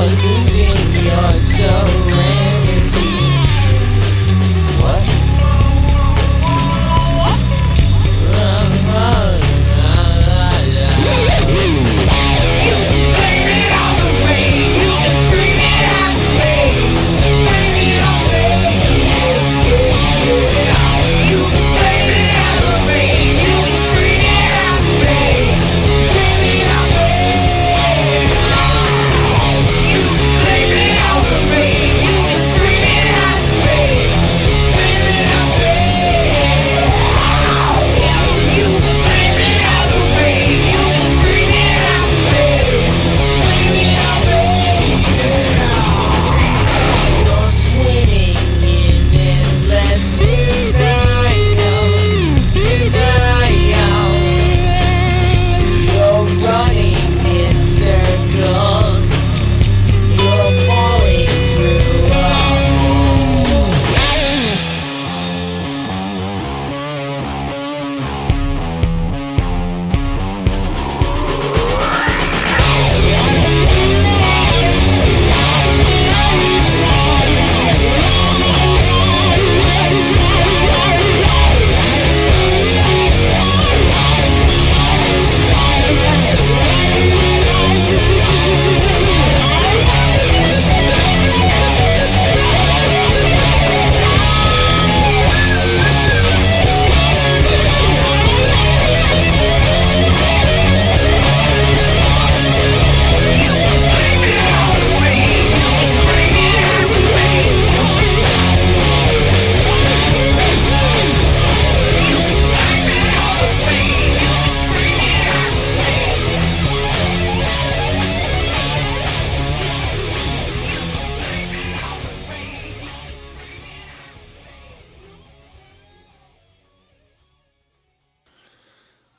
losing your serenity. What?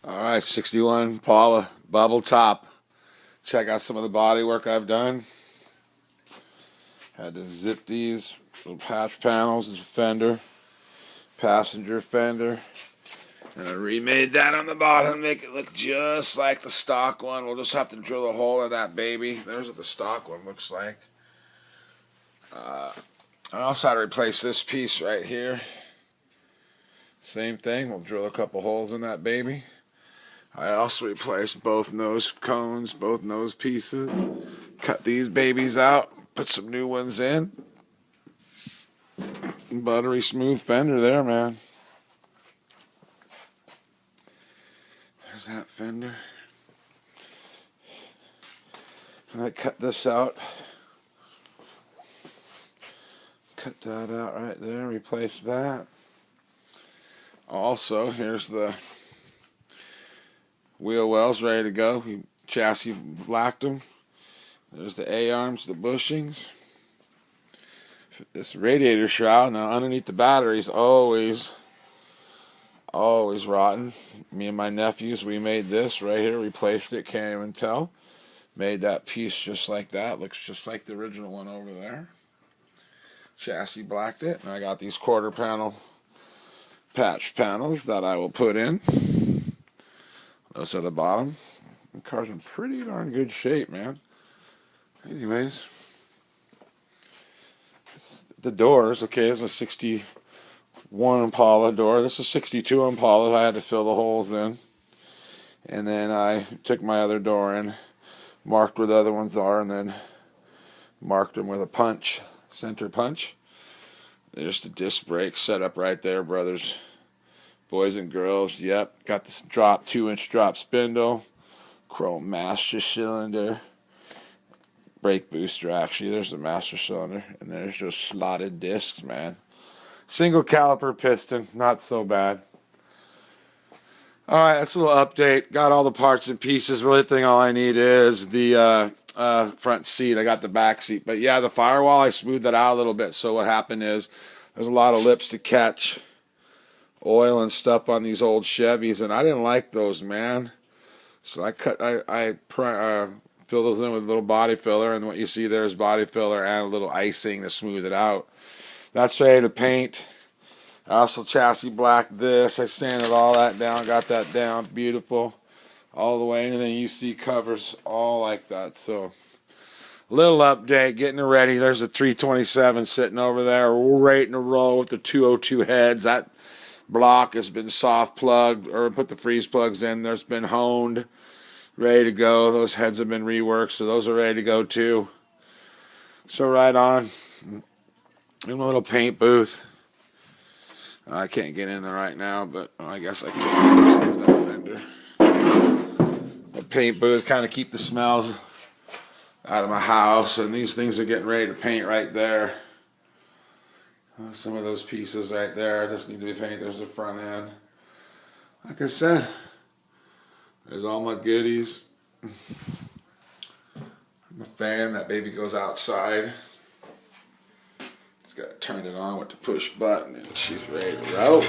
Alright, 61 Impala bubble top. Check out some of the body work I've done. Had to zip these little patch panels, this fender, passenger fender. And I remade that on the bottom, make it look just like the stock one. We'll just have to drill a hole in that baby. There's what the stock one looks like. I also had to replace this piece right here. Same thing, we'll drill a couple holes in that baby. I also replaced both nose cones, both nose pieces. Cut these babies out, put some new ones in. Buttery smooth fender there, man. There's that fender. And I cut this out. Cut that out right there, replace that. Also, here's the wheel wells ready to go. Chassis blacked them. There's the A-arms, the bushings. This radiator shroud, now underneath the battery is always rotten. Me and my nephews, we made this right here, replaced it, can't even tell. Made that piece just like that. Looks just like the original one over there. Chassis blacked it, and I got these quarter panel patch panels that I will put in. Those are the bottom. The car's in pretty darn good shape, man. Anyways, the doors, okay, this is a 61 Impala door. This is 62 Impala. I had to fill the holes in. And then I took my other door in, marked where the other ones are, and then marked them with a punch, center punch. There's the disc brake set up right there, brothers, boys and girls. Yep, got this 2-inch drop spindle, chrome master cylinder, brake booster. Actually, there's the master cylinder, and there's just slotted discs, man. Single caliper piston, not so bad. All right, that's a little update. Got all the parts and pieces. Really, thing all I need is the front seat. I got the back seat, but yeah, the firewall, I smoothed that out a little bit. So what happened is there's a lot of lips to catch oil and stuff on these old Chevys, and I didn't like those, man. So I fill those in with a little body filler, and what you see there is body filler and a little icing to smooth it out. That's ready to paint. I also chassis blacked this. I sanded all that down, got that down, beautiful, all the way. Anything you see covers all like that. So Little update, getting it ready. There's a 327 sitting over there. We're waiting to roll with the 202 heads. That block has been soft plugged, or put the freeze plugs in. There's been honed, ready to go. Those heads have been reworked, so those are ready to go too. So right on. In a little paint booth. I can't get in there right now, but I guess I can with that vendor. A paint booth, kind of keep the smells out of my house, and these things are getting ready to paint right there. Some of those pieces right there just need to be painted. There's the front end. Like I said, there's all my goodies. I'm a fan. That baby goes outside. Just got to turn it on with the push button, and she's ready to roll.